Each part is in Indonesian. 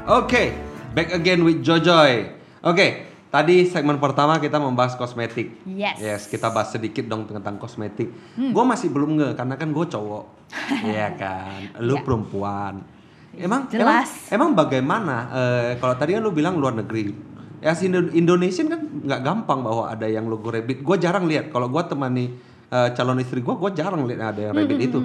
Oke, back again with Jojoy. Oke, tadi segmen pertama kita membahas kosmetik. Yes. Kita bahas sedikit dong tentang kosmetik. Gue masih belum karena kan gue cowok. Iya kan, lu perempuan. Emang bagaimana? Kalau tadi kan lu bilang luar negeri. Ya Indonesian kan nggak gampang bahwa ada yang logo rabbit. Gue jarang lihat. Kalau gue temani calon istri gue jarang lihat ada yang rabbit itu.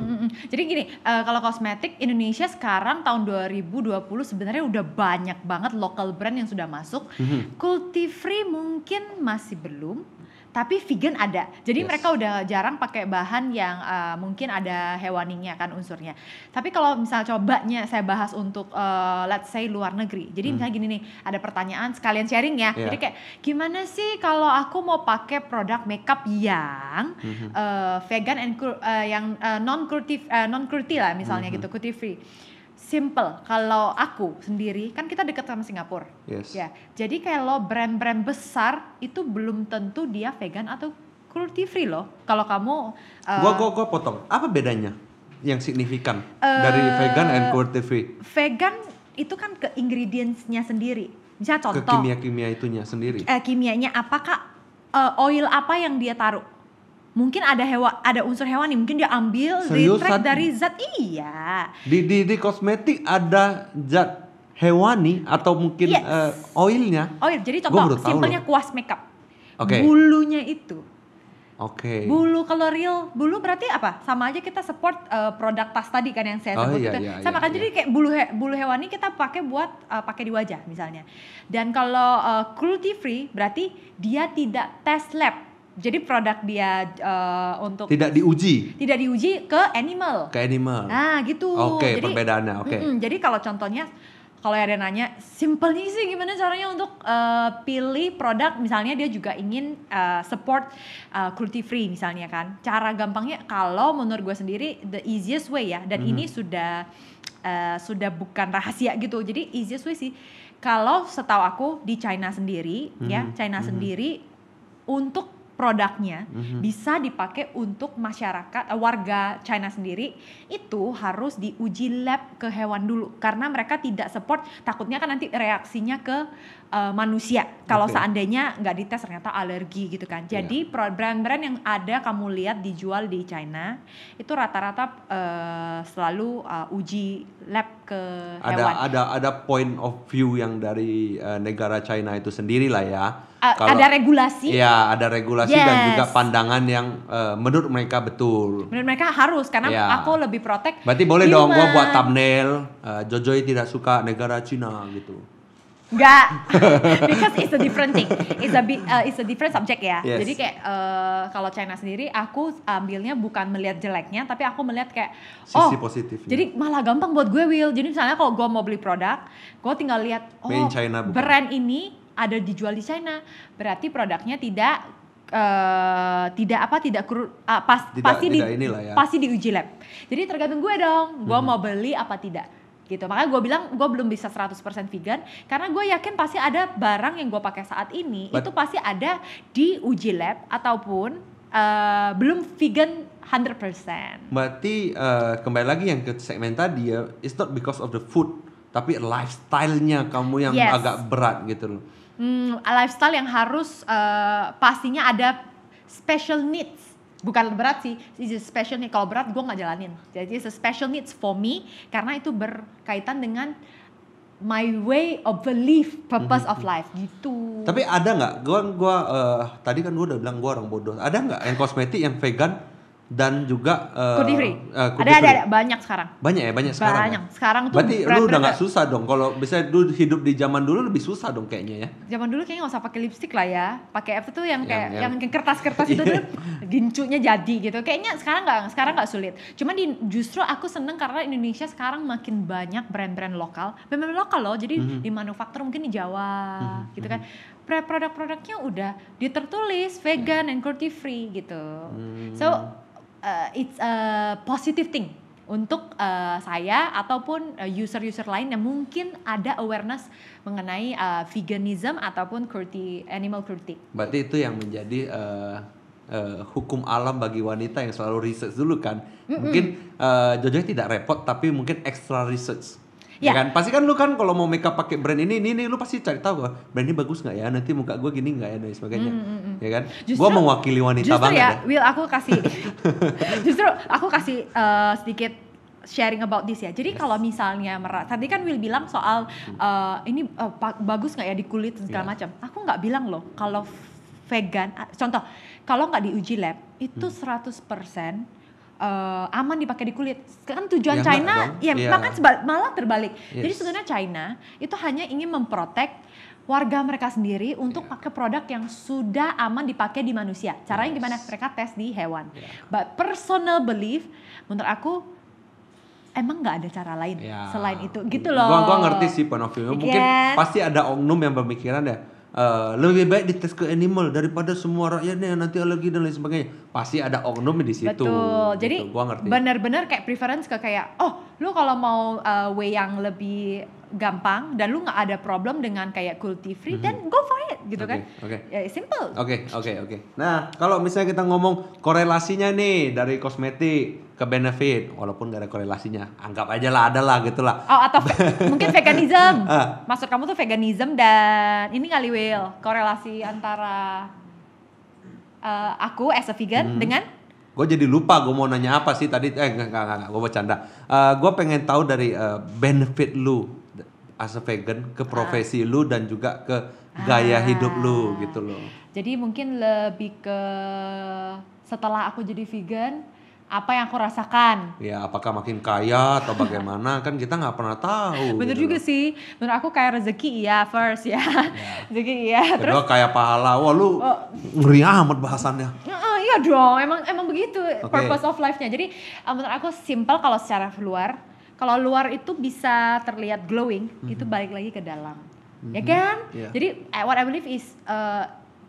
Jadi gini, kalau kosmetik Indonesia sekarang tahun 2020 sebenarnya udah banyak banget local brand yang sudah masuk. Cruelty free mungkin masih belum, tapi vegan ada. Jadi mereka udah jarang pakai bahan yang mungkin ada hewaninya kan unsurnya. Tapi kalau misalnya cobanya saya bahas untuk let's say luar negeri. Jadi misalnya gini nih, ada pertanyaan sekalian sharing ya. Jadi kayak gimana sih kalau aku mau pakai produk makeup yang vegan and yang non cruelty lah misalnya gitu, cruelty free. Simple, kalau aku sendiri kan kita dekat sama Singapura, ya. Jadi kalau brand-brand besar itu belum tentu dia vegan atau cruelty free loh. Kalau kamu, gua potong. Apa bedanya yang signifikan dari vegan and cruelty free? Vegan itu kan ke ingredients-nya sendiri. Misalnya contoh. Ke kimia-kimia itunya sendiri. Kimianya apakah oil apa yang dia taruh? Mungkin ada unsur hewani, mungkin dia ambil retract dari zat. Iya. Di kosmetik ada zat hewani atau mungkin oilnya. Oil. Jadi contoh simpelnya kuas makeup. Bulunya itu. Bulu, kalau real bulu berarti apa? Sama aja kita support produk tas tadi kan yang saya sebut itu. Sama kan, jadi kayak bulu hewani kita pakai buat pakai di wajah misalnya. Dan kalau cruelty free berarti dia tidak tes lab. Jadi produk dia untuk tidak diuji ke animal. Nah gitu. Jadi, perbedaannya. Jadi kalau contohnya, kalau ada nanya, simpelnya sih gimana caranya untuk pilih produk, misalnya dia juga ingin support cruelty free misalnya kan. Cara gampangnya kalau menurut gue sendiri the easiest way ya, dan ini sudah bukan rahasia gitu. Jadi easiest way sih, kalau setahu aku di China sendiri sendiri untuk produknya bisa dipakai untuk masyarakat, warga China sendiri itu harus diuji lab ke hewan dulu, karena mereka tidak support, takutnya kan nanti reaksinya ke manusia kalau seandainya nggak dites ternyata alergi gitu kan. Jadi brand-brand yang ada kamu lihat dijual di China itu rata-rata selalu uji lab ke hewan. Ada point of view yang dari negara China itu sendiri lah ya. Ada regulasi. Iya, ada regulasi dan juga pandangan yang menurut mereka betul. Menurut mereka harus, karena aku lebih protect. Berarti boleh dong gua buat thumbnail Jojoy tidak suka negara Cina gitu. Enggak, because it's a different thing. It's a different subject ya. Jadi kayak kalau China sendiri aku ambilnya bukan melihat jeleknya, tapi aku melihat kayak sisi positifnya. Jadi malah gampang buat gue, Will. Jadi misalnya kalau gue mau beli produk, gue tinggal lihat China, brand ini ada dijual di China, berarti produknya pasti diuji lab. Jadi tergantung gue dong, gue mau beli apa tidak gitu. Makanya gue bilang gue belum bisa 100% vegan, karena gue yakin pasti ada barang yang gue pakai saat ini itu pasti ada di uji lab ataupun belum vegan 100%. Berarti kembali lagi yang ke segmen tadi ya, it's not because of the food, tapi lifestyle-nya kamu yang agak berat gitu loh. Lifestyle yang harus pastinya ada special needs. Bukan berat sih, it's a special need. Kalau berat gue nggak jalanin. Jadi it's a special needs for me, karena itu berkaitan dengan my way of belief, purpose of life gitu. Tapi ada nggak? Gue tadi kan gue udah bilang gue orang bodoh. Ada nggak yang kosmetik yang vegan dan juga cruelty free? Ada banyak sekarang. Banyak sekarang. Banyak. Sekarang tuh berarti lu udah nggak susah dong. Kalau bisa lu hidup di zaman dulu lebih susah dong kayaknya ya. Zaman dulu kayaknya nggak usah pakai lipstick lah ya. Pakai apa tuh yang kayak yang kertas-kertas itu dulu gincunya jadi gitu. Kayaknya sekarang nggak sulit. Cuman justru aku seneng karena Indonesia sekarang makin banyak brand-brand lokal. Brand lokal loh. Jadi di manufaktur mungkin di Jawa gitu kan. Produk-produknya udah ditertulis vegan and cruelty free gitu. So it's a positive thing untuk saya ataupun user-user lain yang mungkin ada awareness mengenai veganism ataupun animal cruelty. Berarti itu yang menjadi hukum alam bagi wanita yang selalu research dulu kan. Mungkin Jojoy tidak repot tapi mungkin extra research. Ya kan? Pasti kan lu kan kalau mau makeup pakai brand ini lu pasti cari tahu brand ini bagus nggak ya? Nanti muka gue gini nggak ya dan sebagainya. Ya kan? Gue mewakili wanita banget ya. Will, aku kasih sedikit sharing about this ya. Jadi kalau misalnya tadi kan Will bilang soal ini bagus nggak ya di kulit segala macam. Aku nggak bilang loh kalau vegan, contoh kalau nggak diuji lab itu 100% aman dipakai di kulit. Kan tujuan China bahkan malah terbalik. Jadi sebenarnya China itu hanya ingin memprotek warga mereka sendiri untuk pakai produk yang sudah aman dipakai di manusia. Caranya gimana? Mereka tes di hewan. But personal belief menurut aku emang nggak ada cara lain selain itu gitu loh. Gua ngerti sih point of view. Mungkin pasti ada oknum yang berpikiran ya lebih baik dites ke animal daripada semua rakyatnya nanti alergi dan lain sebagainya. Pasti ada oknum di situ. Betul. Gitu. Jadi gua ngerti. Benar-benar kayak preference ke kayak lu kalau mau way yang lebih gampang dan lu nggak ada problem dengan kayak cruelty free dan go for it gitu kan. Ya simple. Oke. Nah, kalau misalnya kita ngomong korelasinya nih dari kosmetik ke benefit, walaupun gak ada korelasinya, anggap aja lah ada lah gitu lah. Atau mungkin veganism. Maksud kamu tuh veganism dan ini kali Will, korelasi antara aku as a vegan dengan gue jadi lupa gue mau nanya apa sih tadi. Enggak, gue bercanda. Gue pengen tahu dari benefit lu as a vegan ke profesi lu dan juga ke gaya hidup lu gitu loh. Jadi mungkin lebih ke setelah aku jadi vegan, apa yang aku rasakan? Ya, apakah makin kaya atau bagaimana? Kan kita nggak pernah tahu. Bener gitu juga loh. Sih. Menurut aku kayak rezeki first ya. Rezeki Kedua terus kayak pahala. Wah lu ngeri amat bahasannya. Iya dong, emang begitu purpose of life-nya. Jadi menurut aku simple kalau secara luar. Kalau luar itu bisa terlihat glowing, itu balik lagi ke dalam. Ya kan? Jadi what I believe is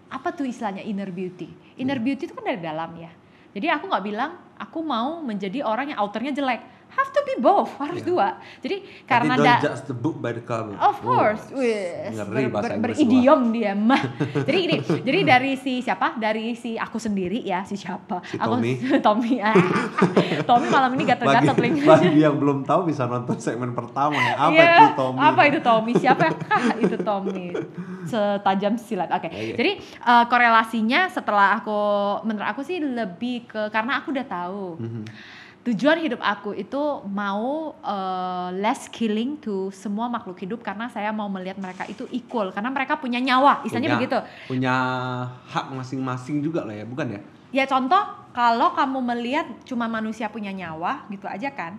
apa tuh istilahnya inner beauty. Inner beauty itu kan dari dalam ya. Jadi aku nggak bilang aku mau menjadi orang yang outernya jelek. Have to be both, harus dua. Jadi karena don't judge the book by the cover. Of course, beridiom dia mah. Jadi gini, jadi dari si siapa? Dari si aku sendiri ya, si siapa? Si Tommy. Tommy. Tommy malam ini gatal-gatal telinga. Bagi yang belum tahu bisa nonton segmen pertama ya. Itu Tommy? Apa itu Tommy? Siapa itu Tommy? Setajam silat. Oke. Jadi korelasinya setelah menurut aku sih lebih ke karena aku udah tahu. Tujuan hidup aku itu mau less killing to semua makhluk hidup karena saya mau melihat mereka itu equal karena mereka punya nyawa, istilahnya begitu. Punya hak masing-masing juga lah ya, bukan ya? Ya contoh kalau kamu melihat cuma manusia punya nyawa gitu aja kan,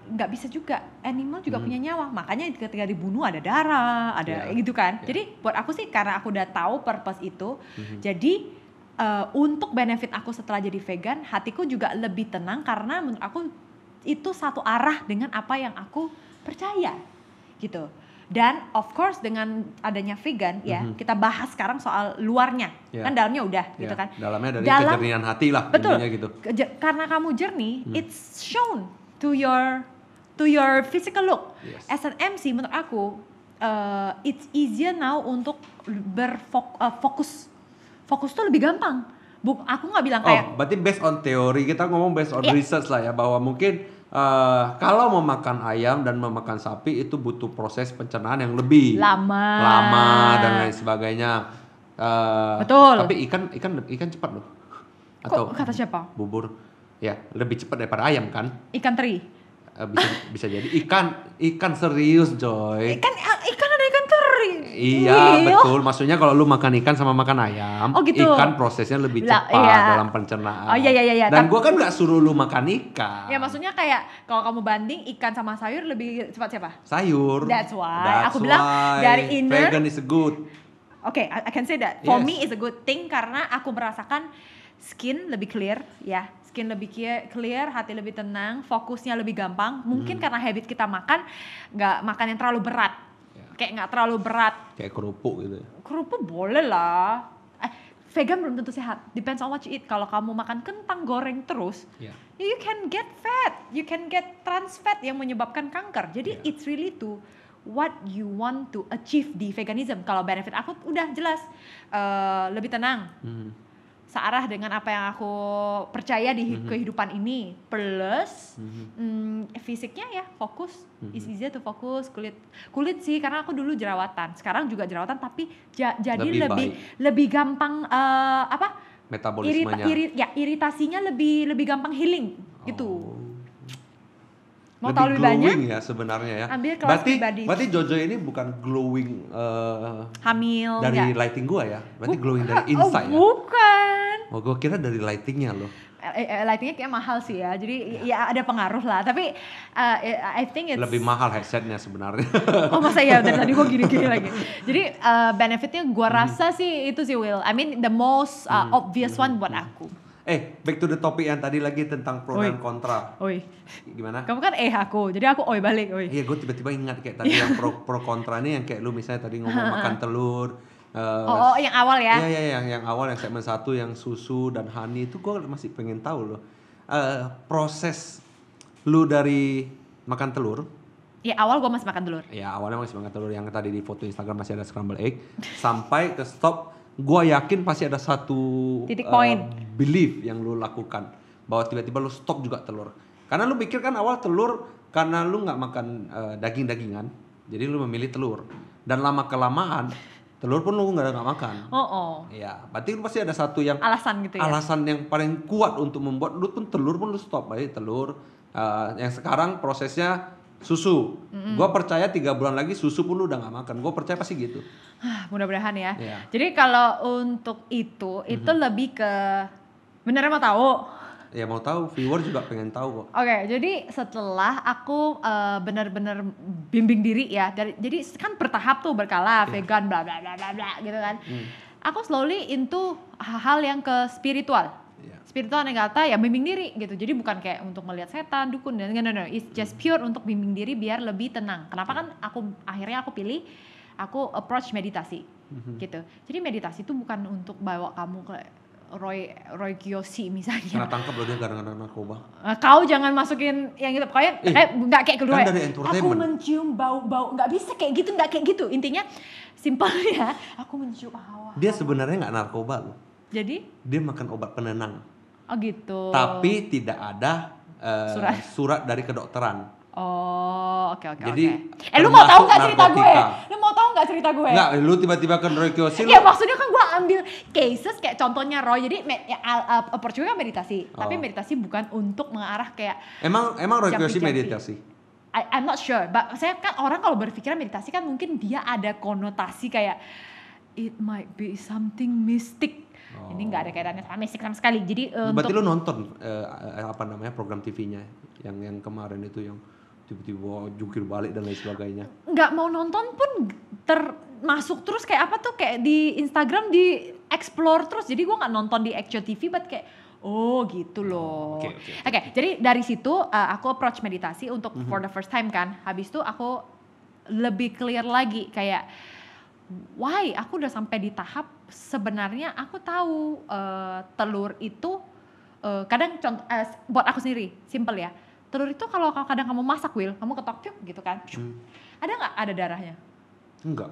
nggak bisa juga. Animal juga punya nyawa, makanya ketika dibunuh ada darah, ada gitu kan. Jadi buat aku sih karena aku udah tahu purpose itu, jadi untuk benefit aku setelah jadi vegan, hatiku juga lebih tenang karena menurut aku itu satu arah dengan apa yang aku percaya gitu. Dan of course dengan adanya vegan kita bahas sekarang soal luarnya, kan dalamnya udah gitu kan. Dalamnya dari kejernihan hati lah. Betul. Gitu. Karena kamu jernih, it's shown to your physical look. As an MC menurut aku it's easier now untuk fokus tuh lebih gampang. Aku nggak bilang kayak. Berarti based on teori, kita ngomong based on research lah ya, bahwa mungkin kalau memakan ayam dan memakan sapi itu butuh proses pencernaan yang lebih lama dan lain sebagainya. Betul. Tapi ikan cepat loh. Atau kata siapa? Bubur, ya lebih cepat daripada ayam kan? Ikan teri. Bisa jadi ikan serius Joy. Ikan ada ikan teri. Iya betul, maksudnya kalau lu makan ikan sama makan ayam, gitu. Ikan prosesnya lebih cepat dalam pencernaan. Iya. Dan gua kan nggak suruh lu makan ikan. Ya maksudnya kayak kalau kamu banding ikan sama sayur lebih cepat siapa? Sayur. That's why aku bilang dari inner. Vegan is good. Okay, I can say that. For me is a good thing karena aku merasakan skin lebih clear ya. Skin lebih clear, hati lebih tenang, fokusnya lebih gampang. Mungkin karena habit kita nggak makan yang terlalu berat. Kayak nggak terlalu berat. Kayak kerupuk gitu. Kerupuk boleh lah. Vegan belum tentu sehat. Depends on what you eat. Kalau kamu makan kentang goreng terus, you can get fat, you can get trans fat yang menyebabkan kanker. Jadi it's really to what you want to achieve di veganism. Kalau benefit aku udah jelas, lebih tenang. searah dengan apa yang aku percaya di kehidupan ini, plus fisiknya ya fokus, is easier to fokus. Kulit sih, karena aku dulu jerawatan, sekarang juga jerawatan, tapi jadi lebih gampang metabolismenya, iritasinya lebih gampang healing gitu. Mau lebih tahu lebih glowing banyak ya sebenarnya ya. ambil kelas pribadi. Berarti Jojo ini bukan glowing hamil dari lighting gua ya, berarti glowing dari inside ya. Bukan. Oh, gua kira dari lightingnya loh. Lightingnya kayak mahal sih ya, jadi ya ada pengaruh lah. Tapi I think it's lebih mahal headsetnya sebenarnya. Oh masa ya, dari tadi gua gini-gini lagi. Jadi benefitnya gua rasa sih itu sih Will. I mean the most obvious one buat aku. Back to the topic yang tadi lagi tentang pro dan kontra. Oi. Gimana? Kamu kan aku, jadi aku oi balik. Iya, gue tiba-tiba ingat kayak tadi yang pro kontra nih, yang kayak lu misalnya tadi ngomong makan telur. Yang awal ya? Iya, yang awal, yang segmen 1 yang susu dan honey itu gue masih pengen tahu loh. Proses lu dari makan telur. Ya awal gue masih makan telur. Ya awalnya masih makan telur, yang tadi di foto Instagram masih ada scramble egg. Sampai ke stop, gue yakin pasti ada satu titik point belief yang lu lakukan, bahwa tiba-tiba lu stop juga telur. Karena lu pikir kan awal telur, karena lu nggak makan daging-dagingan, jadi lu memilih telur. Dan lama kelamaan telur pun lu nggak makan. Ya, berarti lu pasti ada satu yang alasan gitu ya. Alasan yang paling kuat untuk membuat lu pun telur pun lu stop. Berarti telur. Yang sekarang prosesnya susu. Gua percaya 3 bulan lagi susu pun lu udah nggak makan. Gua percaya pasti gitu. Mudah-mudahan ya. Jadi kalau untuk itu lebih ke beneran mau tahu? Ya mau tahu, viewer juga pengen tahu kok. Oke, jadi setelah aku benar-benar bimbing diri ya, jadi kan bertahap tuh, berkala, vegan bla bla bla bla bla gitu kan. Aku slowly into hal-hal yang ke spiritual. Spiritual yang kata ya bimbing diri gitu. Jadi bukan kayak untuk melihat setan, dukun dan no, it's just pure untuk bimbing diri biar lebih tenang. Kenapa kan akhirnya aku pilih aku approach meditasi gitu. Jadi meditasi itu bukan untuk bawa kamu ke Roy Kiyoshi misalnya. Kena tangkap loh dia gara-gara narkoba. Kau jangan masukin yang gitu. Pokoknya nggak kayak kedua. Kan aku mencium bau-bau, nggak bisa kayak gitu. Intinya simpelnya aku mencium hawa. Dia sebenarnya nggak narkoba loh. Jadi? Dia makan obat penenang. Oh gitu. Tapi tidak ada surat dari kedokteran. Oh, oke. Jadi, lu mau tahu nggak cerita gue? Nggak, lu tiba-tiba kan Roy Kiyoshi. Ya maksudnya kan gue ambil cases kayak contohnya Roy. Jadi approach gue kan meditasi. Tapi meditasi bukan untuk mengarah kayak. Emang Roy Kiyoshi meditasi? I'm not sure. Saya kan orang kalau berpikiran meditasi kan mungkin dia ada konotasi kayak it might be something mystic. Ini nggak ada kaitannya sama mistik sama sekali. Jadi berarti lu nonton program TV-nya yang kemarin itu yang tiba-tiba jungkir balik dan lain sebagainya. Nggak mau nonton pun termasuk terus kayak apa tuh, kayak di Instagram di explore terus. Jadi gue nggak nonton di actual TV, but kayak gitu loh. Oke, jadi dari situ aku approach meditasi untuk for the first time kan. Habis itu aku lebih clear lagi kayak why aku udah sampai di tahap sebenarnya aku tahu telur itu kadang buat aku sendiri simple ya. Telur itu kalau kadang kamu masak, Will, kamu ketok gitu kan. Ada nggak ada darahnya? Enggak.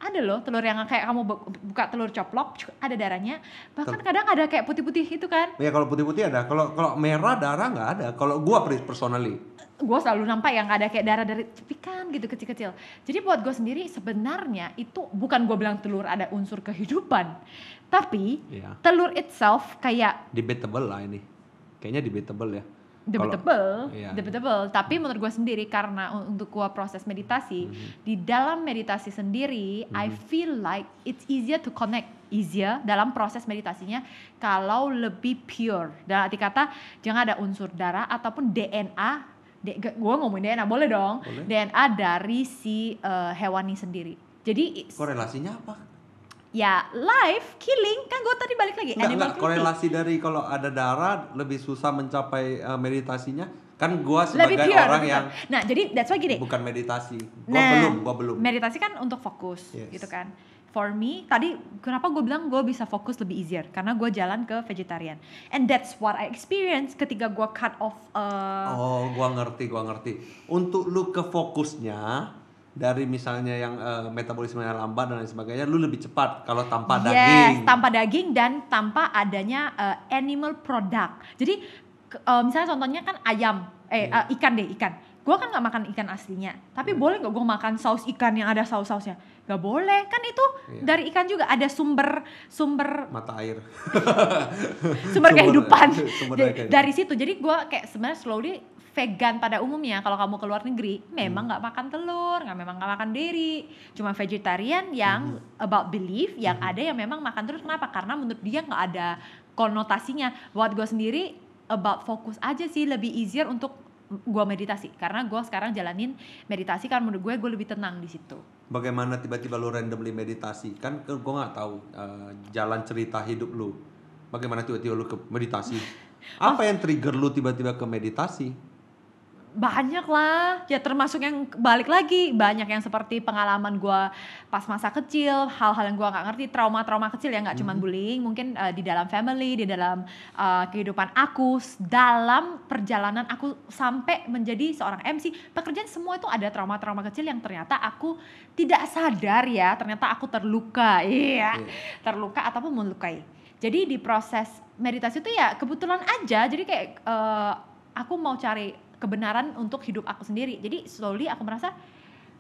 Ada loh telur yang kayak kamu buka telur coplok ada darahnya. Bahkan kadang ada kayak putih-putih itu kan. Ya kalau putih-putih ada. Kalau merah darah nggak ada. Kalau gua personally. Gue selalu nampak yang ada kayak darah dari cepikan gitu kecil-kecil. Jadi buat gue sendiri sebenarnya itu bukan gue bilang telur ada unsur kehidupan. Tapi telur itself kayak. Debatable lah ini. Kayaknya debatable ya. Debatable. Tapi menurut gue sendiri karena untuk gue proses meditasi di dalam meditasi sendiri, I feel like it's easier to connect, dalam proses meditasinya kalau lebih pure. Dalam arti kata jangan ada unsur darah ataupun DNA. Gue ngomongin DNA boleh dong. Boleh. DNA dari si hewani sendiri. Jadi korelasinya apa? Ya life killing kan gue tadi balik lagi. Enggak korelasi dari kalau ada darah lebih susah mencapai meditasinya. Kan gue sebagai orang yang nah jadi that's why gini. Bukan meditasi. Gue belum. Meditasi kan untuk fokus gitu kan. For me tadi kenapa gue bilang gue bisa fokus lebih easier karena gue jalan ke vegetarian. And that's what I experience ketika gue cut off. Gue ngerti. Untuk lu ke fokusnya dari misalnya yang metabolismenya lambat dan lain sebagainya, lu lebih cepat kalau tanpa daging. Yes, tanpa daging dan tanpa adanya animal product. Jadi misalnya contohnya kan ayam, ikan. Gue kan nggak makan ikan aslinya, tapi boleh nggak gue makan saus ikan yang ada saus-sausnya? Gak boleh, kan itu dari ikan juga ada sumber mata air, sumber kehidupan dari situ. Jadi gue kayak sebenarnya slowly vegan pada umumnya. Kalau kamu ke luar negeri, memang nggak makan telur, memang nggak makan dairy, cuma vegetarian yang about belief, yang ada yang memang makan terus. Kenapa? Karena menurut dia nggak ada konotasinya. Buat gue sendiri about fokus aja sih, lebih easier untuk gue meditasi, karena gue sekarang jalanin meditasi kan menurut gue lebih tenang di situ. Bagaimana tiba-tiba lu randomly meditasi? Kan gue nggak tahu jalan cerita hidup lu. Bagaimana tiba-tiba lu ke meditasi? Apa yang trigger lu tiba-tiba ke meditasi? Banyak lah, ya termasuk yang balik lagi, banyak yang seperti pengalaman gue pas masa kecil, hal-hal yang gue nggak ngerti, trauma-trauma kecil ya, nggak cuma bullying, mungkin di dalam family, di dalam kehidupan aku, dalam perjalanan aku sampai menjadi seorang MC, pekerjaan, semua itu ada trauma-trauma kecil yang ternyata aku tidak sadar ya, ternyata aku terluka, terluka ataupun melukai. Jadi di proses meditasi itu ya kebetulan aja, jadi kayak aku mau cari kebenaran untuk hidup aku sendiri. Jadi slowly aku merasa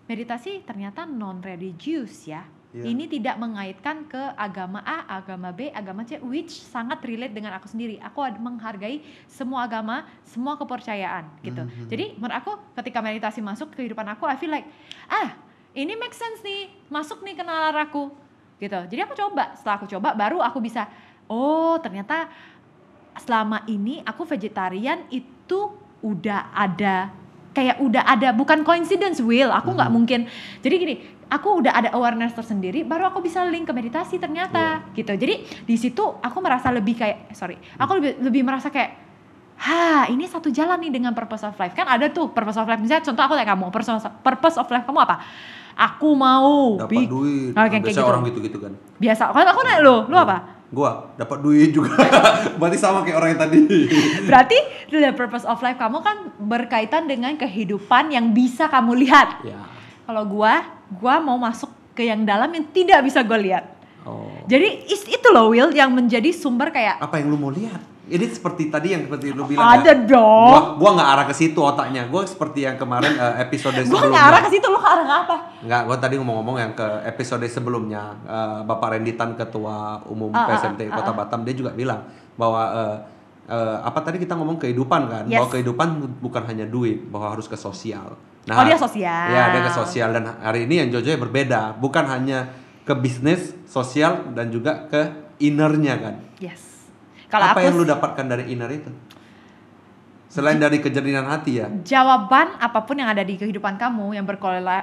meditasi ternyata non-religious ya. Ini tidak mengaitkan ke agama A, agama B, agama C, which sangat relate dengan aku sendiri. Aku menghargai semua agama, semua kepercayaan gitu. Jadi menurut aku ketika meditasi masuk ke kehidupan aku, I feel like, ini make sense nih, masuk nih ke nalar aku gitu. Jadi aku coba, setelah aku coba baru aku bisa, ternyata selama ini aku vegetarian itu udah ada, bukan coincidence, Will. Aku nggak mungkin. Jadi gini, aku udah ada awareness tersendiri, baru aku bisa link ke meditasi ternyata, gitu. Jadi di situ aku merasa lebih kayak, aku lebih merasa kayak, ini satu jalan nih dengan purpose of life. Kan ada tuh purpose of life. Misalnya contoh aku kayak kamu, purpose of life kamu apa? Aku mau dapat duit. Biasa gitu. Orang gitu kan. Biasa. Kalau aku nanya lu apa? Gua dapat duit juga. Berarti sama kayak orang yang tadi. Berarti the purpose of life kamu kan berkaitan dengan kehidupan yang bisa kamu lihat. Kalau gua mau masuk ke yang dalam yang tidak bisa gue lihat. Jadi itu loh, Will, yang menjadi sumber kayak, apa yang lu mau lihat? Ini seperti tadi yang seperti lu bilang. Ada dong. Gua nggak arah ke situ otaknya. Gua seperti yang kemarin episode sebelumnya. Gua nggak arah ke situ, lu ke arah apa? Nggak, gua tadi ngomong-ngomong yang ke episode sebelumnya. Bapak Renditan, Ketua Umum PSMT Kota Batam, dia juga bilang bahwa apa tadi kita ngomong kehidupan kan? Bahwa kehidupan bukan hanya duit, bahwa harus ke sosial. Nah, dia sosial. Ya, dia ke sosial, dan hari ini yang Jojo berbeda, bukan hanya ke bisnis, sosial, dan juga ke innernya kan? Yes. Apa yang lu dapatkan dari inner itu? Selain dari kejernihan hati ya? Jawaban apapun yang ada di kehidupan kamu yang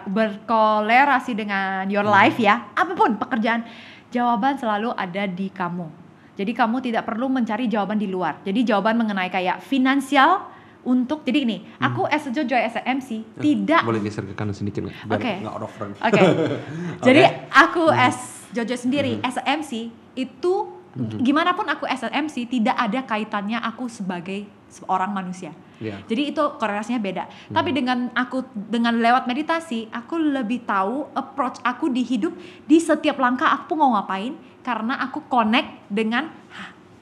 berkolerasi dengan your life ya, apapun pekerjaan, jawaban selalu ada di kamu. Jadi kamu tidak perlu mencari jawaban di luar. Jadi jawaban mengenai kayak finansial untuk, jadi ini, aku as a Jojo as a MC tidak. Boleh geser ke kanan sedikit nggak? Biar nggak out of front. Jadi aku as Jojo sendiri as a MC itu, gimana pun aku as a MC tidak ada kaitannya aku sebagai seorang manusia. Jadi itu korelasinya beda. Tapi dengan lewat meditasi, aku lebih tahu approach aku di hidup, di setiap langkah aku mau ngapain, karena aku connect dengan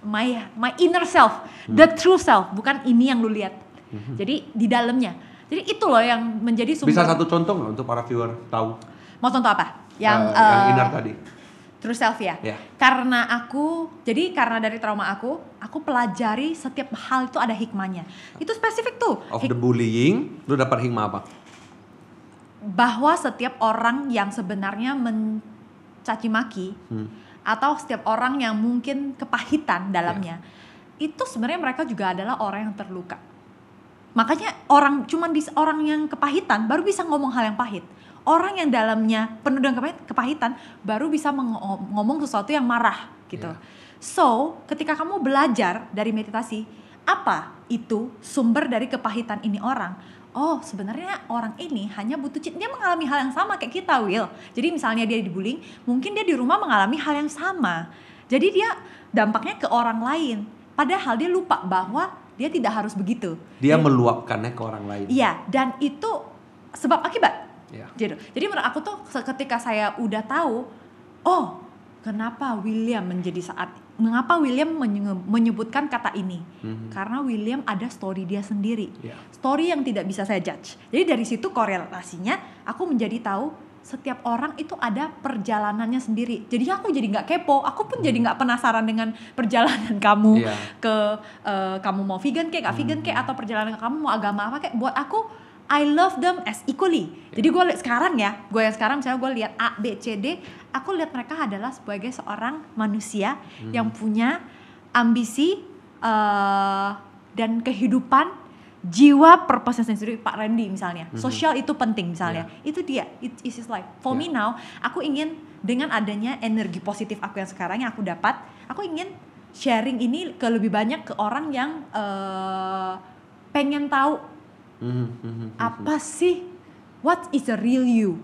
my inner self, the true self, bukan ini yang lu lihat. Jadi di dalamnya. Jadi itu loh yang menjadi sumber. Bisa satu contoh nggak untuk para viewer tahu? Mau contoh apa? Yang inner tadi. True self ya. Karena dari trauma aku pelajari setiap hal itu ada hikmahnya. Itu spesifik tuh. Of the bullying, lu dapat hikmah apa? Bahwa setiap orang yang sebenarnya mencaci maki, atau setiap orang yang mungkin kepahitan dalamnya, itu sebenarnya mereka juga adalah orang yang terluka. Makanya orang yang kepahitan baru bisa ngomong hal yang pahit. Orang yang dalamnya penuh dengan kepahitan baru bisa ngomong sesuatu yang marah gitu. So, ketika kamu belajar dari meditasi, apa itu sumber dari kepahitan ini orang? Oh, sebenarnya orang ini hanya butuh dia mengalami hal yang sama kayak kita, Will. Jadi misalnya dia dibullying, mungkin dia di rumah mengalami hal yang sama. Jadi dia dampaknya ke orang lain. Padahal dia lupa bahwa dia tidak harus begitu. Dia meluapkannya ke orang lain. Iya, dan itu sebab akibat. Gitu. Jadi menurut aku tuh ketika saya udah tahu, oh kenapa William mengapa William menyebutkan kata ini? Karena William ada story dia sendiri, story yang tidak bisa saya judge. Jadi dari situ korelasinya aku menjadi tahu setiap orang itu ada perjalanannya sendiri. Jadi aku jadi nggak kepo, aku pun jadi nggak penasaran dengan perjalanan kamu ke kamu mau vegan kayak nggak vegan kayak, atau perjalanan kamu mau agama apa kayak. Buat aku, I love them as equally. Jadi gue sekarang misalnya gue lihat A, B, C, D, aku lihat mereka adalah sebagai seorang manusia yang punya ambisi dan kehidupan, jiwa purpose sendiri. Pak Randy misalnya, sosial itu penting misalnya, itu dia, it is his life. For me now, aku ingin dengan adanya energi positif aku yang sekarang yang aku dapat, aku ingin sharing ini ke lebih banyak ke orang yang pengen tahu apa sih, what is the real you,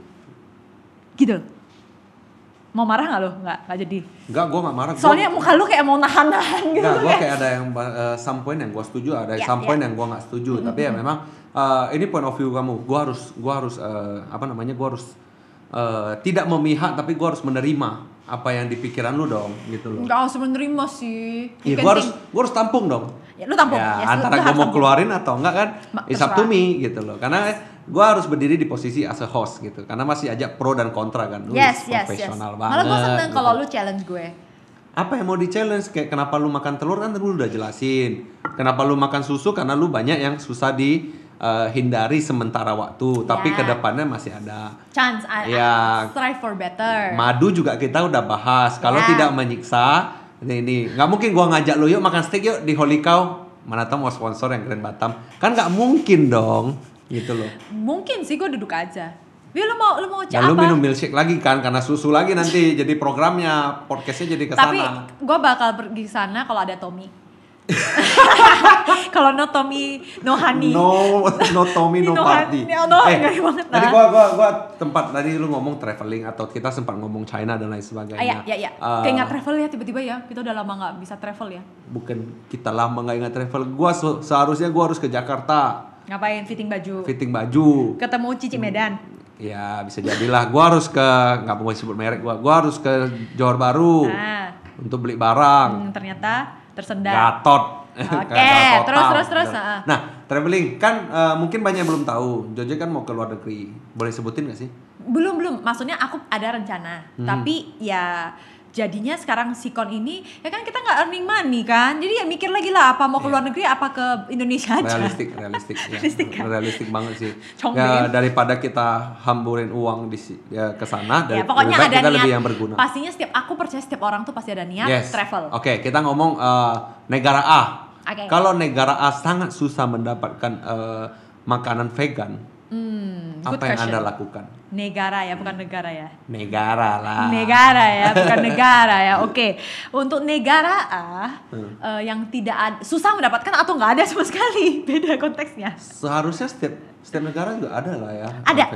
gitu. Mau marah nggak lo? Nggak jadi. Nggak, gue nggak marah. Soalnya muka lu kayak mau nahan-nahan gitu. Nggak, gue kayak ada yang some point yang gue setuju, ada some point yang gue nggak setuju. Tapi ya memang ini point of view kamu. Gue harus tidak memihak, tapi gue harus menerima apa yang di pikiran lu dong, gitu loh. Nggak harus menerima sih. Iya, gue harus tampung dong. Ya, lu tampung. Ya, antara gue mau keluarin atau enggak kan, it's up to me gitu loh. Karena gue harus berdiri di posisi as a host gitu, karena masih ajak pro dan kontra kan. Lu profesional banget. Malah gue seneng gitu. kalau lu challenge gue. Apa yang mau di challenge? Kayak kenapa lu makan telur kan lu udah jelasin. Kenapa lu makan susu? Karena lu banyak yang susah dihindari sementara waktu, tapi kedepannya masih ada chance. Strive for better. Madu juga kita udah bahas. Kalau tidak menyiksa, ini nggak mungkin gua ngajak lu yuk makan steak yuk di Holy Cow. Mana tahu mau sponsor yang Grand Batam, kan nggak mungkin dong. Gitu loh. Mungkin sih, gue duduk aja. Lu mau cek apa? Lu minum milkshake lagi kan, karena susu lagi nanti jadi programnya, podcastnya jadi kesana. Tapi gue bakal pergi sana kalau ada Tommy. Kalau no Tommy, no honey. No Tommy, no party. Tadi tadi lu ngomong traveling atau kita sempat ngomong China dan lain sebagainya. Iya. Kayak nggak travel ya tiba-tiba ya. Kita udah lama nggak bisa travel ya. Bukan kita lama nggak ingat travel. Seharusnya gue harus ke Jakarta. Ngapain? Fitting baju. Ketemu Cici Medan. Ya bisa jadilah. Gue harus ke, nggak mau sebut merek gue harus ke Johor Bahru untuk beli barang. Ternyata tersendat. Gatot. Oke, terus. Nah, traveling kan mungkin banyak yang belum tahu. Jojo kan mau ke luar negeri. Boleh sebutin nggak sih? Belum. Maksudnya aku ada rencana. Tapi ya jadinya sekarang Sikon ini ya kan kita nggak earning money kan, jadi ya mikir lagi lah apa mau ke luar negeri apa ke Indonesia aja. Realistik banget sih. Ya, daripada kita hamburin uang ke sana, ya, pokoknya ada kita niat lebih yang berguna. Pastinya aku percaya setiap orang tuh pasti ada niat travel. Oke, kita ngomong negara A. Kalau negara A sangat susah mendapatkan makanan vegan, apa yang Anda lakukan? Negara ya, bukan negara ya. Negara lah. Negara ya, bukan negara ya. Oke. Untuk negara A yang tidak susah mendapatkan atau nggak ada sama sekali, beda konteksnya. Seharusnya setiap negara juga ada lah ya.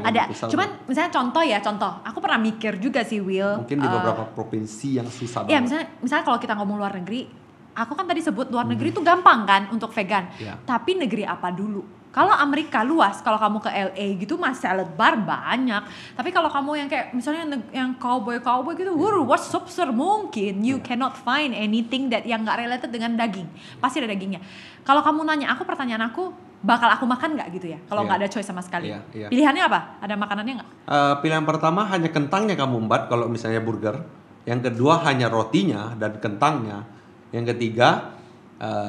Ada. Cuman misalnya contoh. Aku pernah mikir juga sih, Will. Mungkin di beberapa provinsi yang susah banget. Ya, misalnya kalau kita ngomong luar negeri, aku kan tadi sebut luar negeri itu gampang kan untuk vegan. Tapi negeri apa dulu? Kalau Amerika luas, kalau kamu ke LA gitu mas salad bar banyak. Tapi kalau kamu yang kayak misalnya yang cowboy gitu, what's lobster mungkin you cannot find anything that yang nggak related dengan daging. Pasti ada dagingnya. Kalau kamu nanya pertanyaan aku, bakal aku makan nggak gitu ya? Kalau nggak ada choice sama sekali. Pilihannya apa? Ada makanannya nggak? Pilihan pertama hanya kentangnya kamu Mbak kalau misalnya burger. Yang kedua hanya rotinya dan kentangnya. Yang ketiga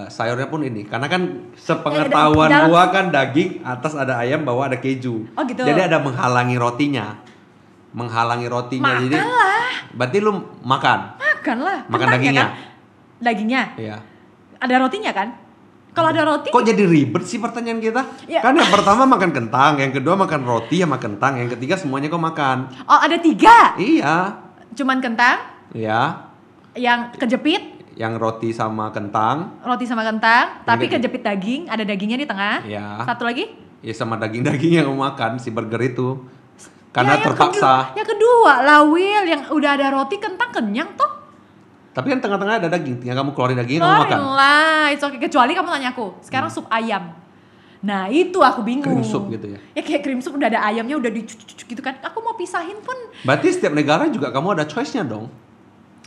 sayurnya pun ini, karena kan sepengetahuan gua kan daging, atas ada ayam, bawah ada keju. Oh gitu. Jadi ada menghalangi rotinya. Makan jadi lah. Berarti lu makan lah. Makan dagingnya kan? Dagingnya? Iya. Ada rotinya kan? Kalau ada roti. Kok jadi ribet sih pertanyaan kita? Ya. Kan yang pertama makan kentang, yang kedua makan roti sama kentang, yang ketiga semuanya kok makan. Oh, ada 3? Iya. Cuman kentang? Iya. Yang kejepit? Yang roti sama kentang, tapi kejepit daging, ada dagingnya di tengah. Ya. Satu lagi? Ya sama daging-daging yang mau makan si burger itu. Karena terpaksa. Yang kedua lah, Will, yang udah ada roti, kentang, kenyang toh. Tapi kan tengah-tengah ada daging, tinggal kamu keluarin dagingnya kamu makan. Lah, it's okay. Kecuali kamu tanya aku, sekarang sup ayam. Nah itu aku bingung. Cream soup gitu ya? Ya kayak cream soup udah ada ayamnya udah dicucuk gitu kan. Aku mau pisahin pun. Berarti setiap negara juga kamu ada choice-nya dong?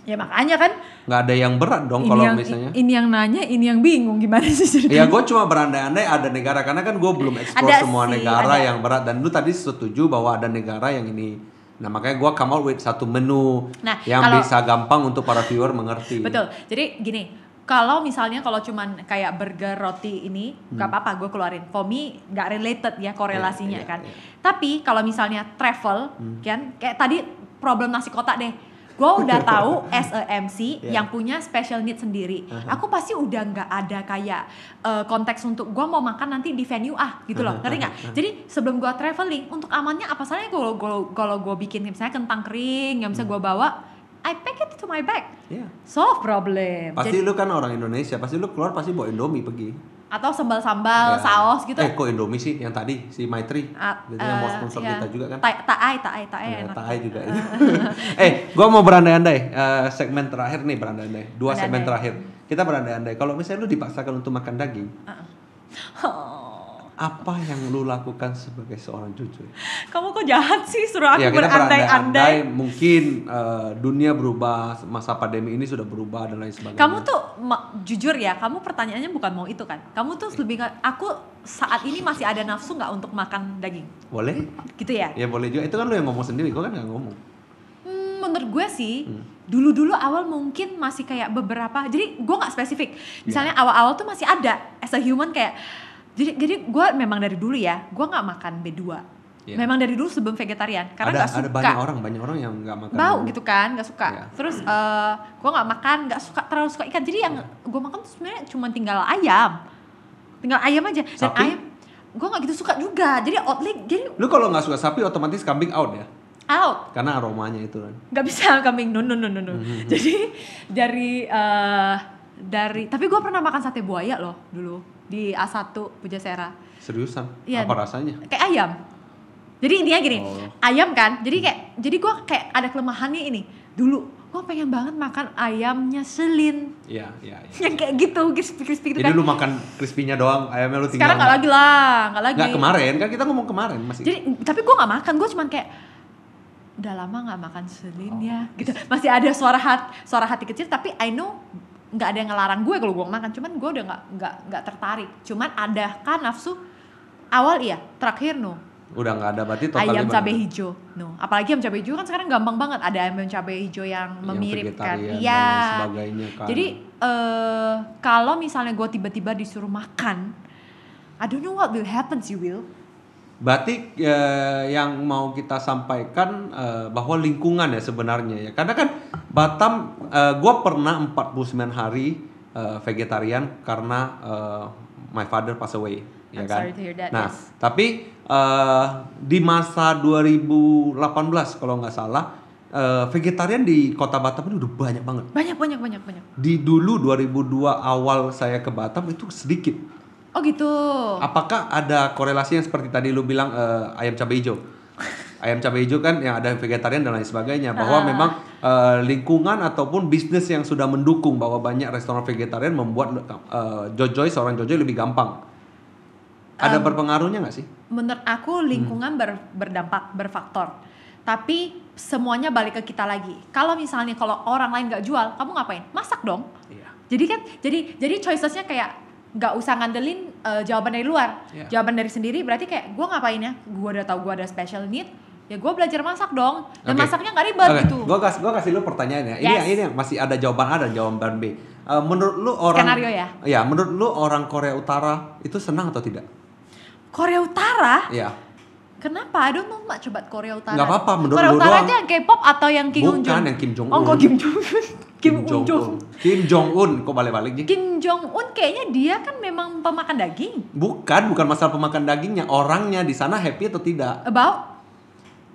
Ya makanya kan. Nggak ada yang berat dong kalau misalnya. Ini yang nanya, ini yang bingung gimana sih ceritanya? Ya gue cuma berandai-andai ada negara. Karena kan gue belum explore semua negara yang berat. Dan lu tadi setuju bahwa ada negara yang ini. Nah makanya gue come out with satu menu yang bisa gampang untuk para viewer mengerti. Betul, jadi gini, kalau misalnya kalau cuman kayak burger roti ini gak apa-apa gue keluarin. For me gak related ya korelasinya kan. Tapi kalau misalnya travel kan, kayak tadi problem nasi kotak deh. Gue udah tahu as a MC yang punya special need sendiri. Aku pasti udah nggak ada kayak konteks untuk gue mau makan nanti di venue gitu loh, ngerti nggak? Jadi sebelum gue traveling, untuk amannya apa salahnya kalau gue bikin misalnya kentang kering yang bisa gue bawa, I pack it to my bag, solve problem. Pasti lu kan orang Indonesia, pasti lu keluar pasti bawa Indomie pergi. Atau sambal-sambal, saus gitu. Kok Indomie sih yang tadi si Maitri, gitu yang mau sponsor kita juga kan? Taai enak. Taai juga. Gua mau berandai-andai segmen terakhir nih berandai-andai. 2 segmen terakhir. Kita berandai-andai. Kalau misalnya lu dipaksakan untuk makan daging, apa yang lu lakukan sebagai seorang Jojo? Kamu kok jahat sih suruh aku berandai-andai. Mungkin dunia berubah, masa pandemi ini sudah berubah dan lain sebagainya. Kamu tuh jujur ya, kamu pertanyaannya bukan mau itu kan? Kamu tuh lebih aku saat ini masih ada nafsu nggak untuk makan daging? Boleh? Gitu ya? Ya boleh juga. Itu kan lu yang ngomong sendiri, gue kan nggak ngomong. Menurut gue sih, dulu awal mungkin masih kayak beberapa. Jadi gue nggak spesifik. Misalnya awal-awal tuh masih ada as a human kayak. Jadi gue memang dari dulu ya, gue nggak makan B2. Memang dari dulu sebelum vegetarian, karena nggak suka. Ada banyak orang yang nggak makan. Bau gitu kan, nggak suka. Terus gue nggak makan, nggak suka terlalu suka ikan. Jadi yang gue makan tuh sebenarnya cuma tinggal ayam aja. Dan sapi? ayam, gue nggak gitu suka juga. Jadi oddly, lu kalau nggak suka sapi otomatis kambing out ya? Out. Karena aromanya itu kan. Nggak bisa kambing, no. Jadi dari tapi gue pernah makan sate buaya loh dulu di A1 Pujasera. Seriusan? Ya, apa rasanya? Kayak ayam. Jadi intinya gini, ayam kan. Jadi gue kayak ada kelemahannya ini. Dulu gue pengen banget makan ayamnya Selin. Iya. Yang kayak gitu, crispy gitu kan. Jadi lu makan crispy-nya doang, ayamnya lu tinggal. Sekarang nggak lagi lah. Nggak kemarin kan kita ngomong kemarin masih. Jadi tapi gue nggak makan, gue cuman kayak udah lama nggak makan Selin ya. Gitu. Masih ada suara hati kecil, tapi I know nggak ada yang ngelarang gue kalau gue makan, cuman gue udah nggak tertarik. Cuman ada kan nafsu awal terakhir udah nggak ada, berarti totalnya ayam cabai hijau apalagi ayam cabai hijau kan sekarang gampang banget ada ayam cabai hijau yang memiripkan sebagainya kan. Jadi kalau misalnya gue tiba-tiba disuruh makan, I don't know what will happen sih Will. Berarti yang mau kita sampaikan bahwa lingkungan ya sebenarnya ya. Karena kan Batam, gue pernah 49 hari vegetarian karena my father pass away. Ya kan? Sorry to hear that. Nah, tapi di masa 2018 kalau nggak salah, vegetarian di kota Batam itu udah banyak banget. Banyak. Di dulu 2002 awal saya ke Batam itu sedikit. Oh gitu. Apakah ada korelasi yang seperti tadi lu bilang ayam cabai hijau? Ayam cabai hijau kan yang ada vegetarian dan lain sebagainya. Bahwa memang lingkungan ataupun bisnis yang sudah mendukung bahwa banyak restoran vegetarian membuat seorang Jojoy lebih gampang. Ada berpengaruhnya nggak sih? Menurut aku lingkungan berdampak, berfaktor. Tapi semuanya balik ke kita lagi. Kalau misalnya kalau orang lain nggak jual, kamu ngapain? Masak dong. Iya. Jadi kan, jadi choices-nya kayak nggak usah ngandelin jawaban dari luar, jawaban dari sendiri. Berarti kayak gue ngapain ya? Gue udah tahu gue ada special need, ya gue belajar masak dong. Dan masaknya nggak ribet gitu. Gue kasih lu pertanyaannya. Ini masih ada jawaban A dan jawaban B. Menurut lu orang skenario ya? Ya, menurut lu orang Korea Utara itu senang atau tidak? Korea Utara? Iya. Kenapa? I don't know much about Korea Utara. Gak apa-apa, menurut Korea lu Utara doang. aja yang K-pop atau yang Kim Jong Un? Bukan, yang Kim Jong Un. Oh, kok Kim Jong Un? Kim Jong Un, kok balik-balik sih? Kim Jong Un kayaknya dia kan memang pemakan daging. Bukan masalah pemakan dagingnya, orangnya di sana happy atau tidak? About?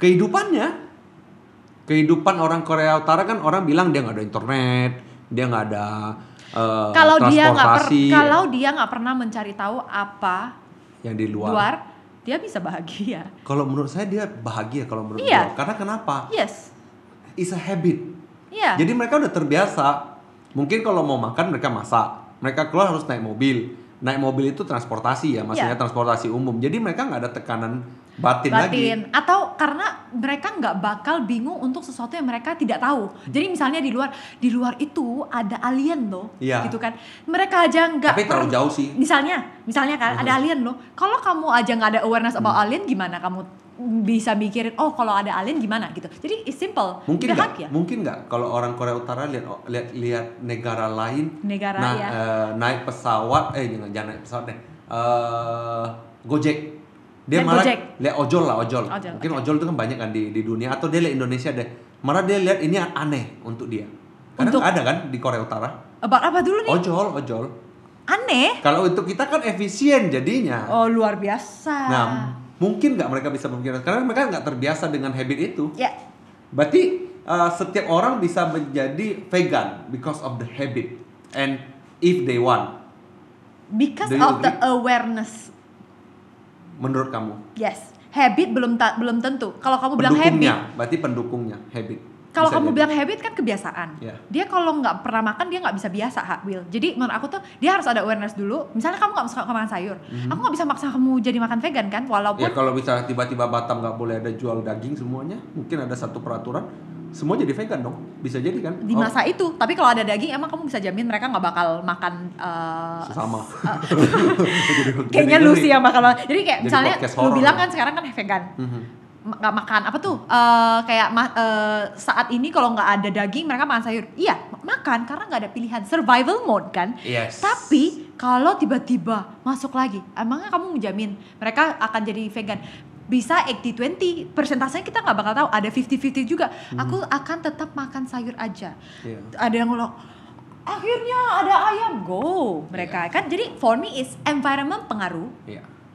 Kehidupannya. Kehidupan orang Korea Utara kan orang bilang dia nggak ada internet, dia nggak ada transportasi. Kalau dia nggak pernah mencari tahu apa yang di luar, dia bisa bahagia. Kalau menurut saya dia bahagia kalau menurut dia. Karena kenapa? Yes. It's a habit. Iya. Jadi mereka udah terbiasa. Mungkin kalau mau makan mereka masak. Mereka keluar harus naik mobil. naik mobil itu transportasi ya, maksudnya transportasi umum. Jadi mereka nggak ada tekanan batin lagi. Atau karena mereka nggak bakal bingung untuk sesuatu yang mereka tidak tahu. Jadi misalnya di luar itu ada alien loh, gitu kan. Mereka aja nggak. Tapi terlalu jauh sih. Misalnya kan ada alien loh. Kalau kamu aja nggak ada awareness about alien, gimana kamu bisa mikirin kalau ada alien gimana gitu. Jadi it's simple. Mungkin nggak kalau orang Korea Utara lihat negara lain naik pesawat jangan naik pesawat deh, Gojek, dia malah lihat ojol. Mungkin ojol itu kan banyak kan di dunia, atau dia lihat Indonesia deh, malah dia lihat ini aneh untuk dia karena nggak ada kan di Korea Utara. Apa dulu nih? Ojol aneh. Kalau untuk kita kan efisien jadinya. Luar biasa. Nah, mungkin nggak mereka bisa berpikir karena mereka nggak terbiasa dengan habit itu. Berarti setiap orang bisa menjadi vegan because of the habit and if they want. Because of the awareness. Menurut kamu? Yes. Habit belum tentu. Kalau kamu bilang habit, berarti pendukungnya habit. Kalau kamu bilang habit kan kebiasaan. Dia kalau nggak pernah makan dia nggak bisa biasa, Will. Jadi menurut aku tuh dia harus ada awareness dulu. Misalnya kamu nggak suka makan sayur, aku nggak bisa maksa kamu jadi makan vegan kan, walaupun. Ya kalau bisa tiba-tiba Batam nggak boleh ada jual daging semuanya, mungkin ada satu peraturan, semua jadi vegan dong, bisa jadi kan? Di masa itu, tapi kalau ada daging emang kamu bisa jamin mereka nggak bakal makan sesama. Kayaknya lu sih yang bakal. Jadi kayak misalnya lu bilang kan sekarang kan vegan. Nggak makan apa tuh saat ini kalau nggak ada daging mereka makan sayur, makan karena nggak ada pilihan, survival mode kan. Tapi kalau tiba-tiba masuk lagi, emangnya kamu menjamin mereka akan jadi vegan? Bisa 80-20, persentasenya kita nggak bakal tahu, ada 50-50 juga. Aku akan tetap makan sayur aja. Ada yang ngomong akhirnya ada ayam, go mereka kan. Jadi for me is environment pengaruh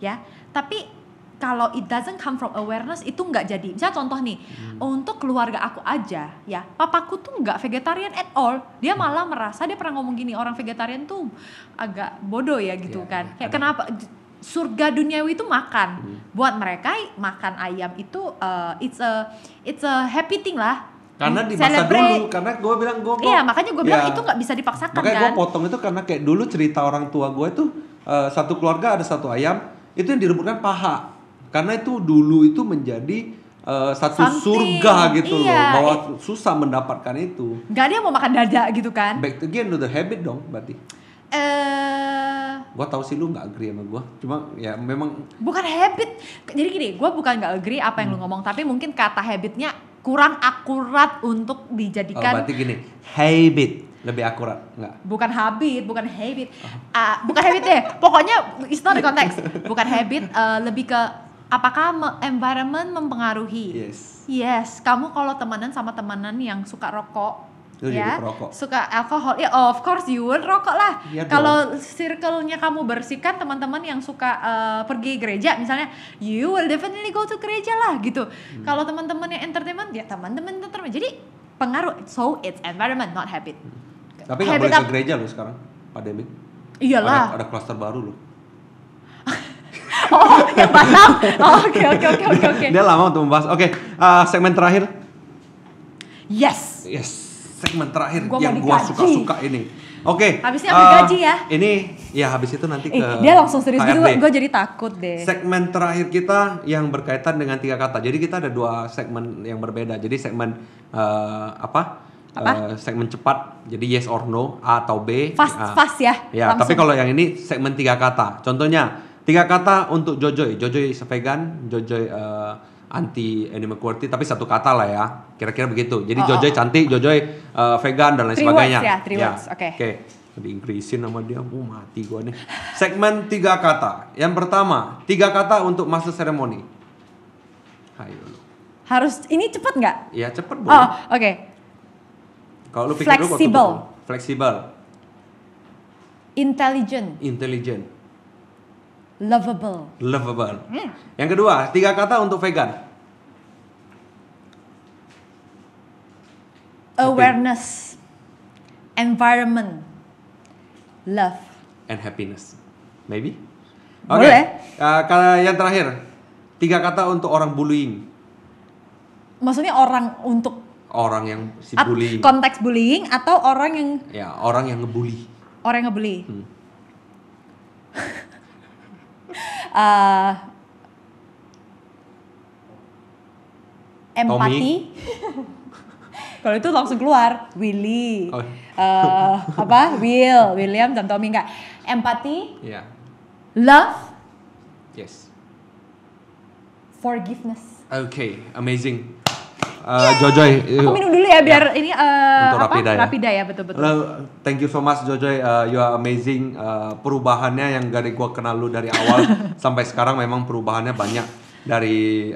ya, tapi kalau it doesn't come from awareness itu nggak jadi. Misalnya contoh nih, untuk keluarga aku aja ya, papaku tuh nggak vegetarian at all. Dia malah merasa, dia pernah ngomong gini, orang vegetarian tuh agak bodoh ya gitu kan. Kayak kenapa surga duniawi itu makan. Buat mereka makan ayam itu it's a happy thing lah. Karena di masa dulu, karena gue bilang makanya gue bilang itu nggak bisa dipaksakan. Makanya kan. Gue potong itu karena kayak dulu cerita orang tua gue tuh satu keluarga ada satu ayam, itu yang direbutkan paha. Karena itu dulu itu menjadi satu surga gitu loh, bahwa susah mendapatkan itu. Gak ada yang mau makan dada gitu kan? Back again to the habit dong, berarti. Gue tahu sih lu nggak agree sama gue, cuma ya memang. Bukan habit, jadi gini, gue bukan nggak agree apa yang lu ngomong, tapi mungkin kata habitnya kurang akurat untuk dijadikan. Berarti gini, habit. Lebih akurat, enggak? Bukan habit. Bukan habit deh. Pokoknya it's not the context. Bukan habit, lebih ke apakah environment mempengaruhi? Yes. Kamu kalau temenan sama temenan yang suka rokok, suka alkohol, of course you would rokok lah. Kalau circle-nya kamu bersihkan teman-teman yang suka pergi gereja misalnya, you will definitely go to gereja lah gitu. Kalau teman-teman yang entertainment, ya teman-teman entertainment. Jadi pengaruh, so it's environment not habit. Tapi nggak boleh ke gereja loh sekarang, pandemi. Iyalah. Ada klaster baru loh. Yang Batam. Oke. Dia lama untuk membahas. Oke, segmen terakhir. Yes. Segmen terakhir yang gua suka ini. Oke. Habisnya ambil gaji ya. Ini ya habis itu nanti ke dia langsung serius gitu, gue jadi takut deh. Segmen terakhir kita yang berkaitan dengan 3 kata. Jadi kita ada 2 segmen yang berbeda. Jadi segmen segmen cepat. Jadi yes or no, A atau B. Fast ya. Ya, langsung. Tapi kalau yang ini segmen 3 kata. Contohnya 3 kata untuk Jojoy. Jojoy vegan, Jojoy anti animal cruelty, tapi 1 kata lah ya. Kira-kira begitu. Jadi Jojoy cantik, Jojoy vegan dan lain sebagainya. 3 words. Oke. Diinggrisin sama dia, mati gua nih. Segmen 3 kata. Yang pertama, 3 kata untuk master ceremony. Ayo lu. Harus ini cepet nggak? Ya cepet boleh. Oke. Kalau lu pikir dulu, fleksibel. Intelligent. Lovable. Yang kedua, 3 kata untuk vegan. Awareness, environment, love, and happiness. Maybe? Boleh. Yang terakhir, 3 kata untuk orang bullying. Maksudnya orang yang bullying. Konteks bullying atau orang yang? Ya, orang yang ngebully. Orang yang ngebully. Empati. Kalau itu langsung keluar Willy. William dan Tommy enggak. Empati. Yeah. Love. Yes. Forgiveness. Okay, amazing. Jojoy, aku minum dulu ya biar ini untuk Rapida ya betul. Thank you so much Jojoy, you are amazing. Perubahannya yang dari gua kenal lu dari awal sampai sekarang memang perubahannya banyak dari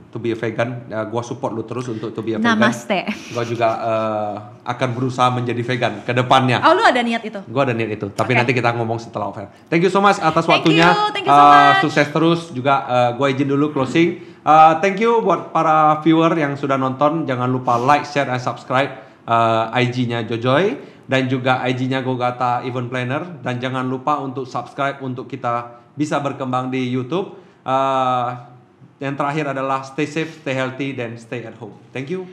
to be a vegan. Gua support lu terus untuk to be a vegan. Namaste. Gua juga akan berusaha menjadi vegan ke depannya. Oh, lu ada niat itu? Gua ada niat itu, tapi nanti kita ngomong setelah off. Thank you so much atas waktunya. Thank you so much. Sukses terus juga. Gua izin dulu closing. Thank you buat para viewer yang sudah nonton. Jangan lupa like, share, dan subscribe IG-nya Jojoy dan juga IG-nya Gogata Event Planner. Dan jangan lupa untuk subscribe untuk kita bisa berkembang di YouTube. Yang terakhir adalah stay safe, stay healthy, dan stay at home. Thank you.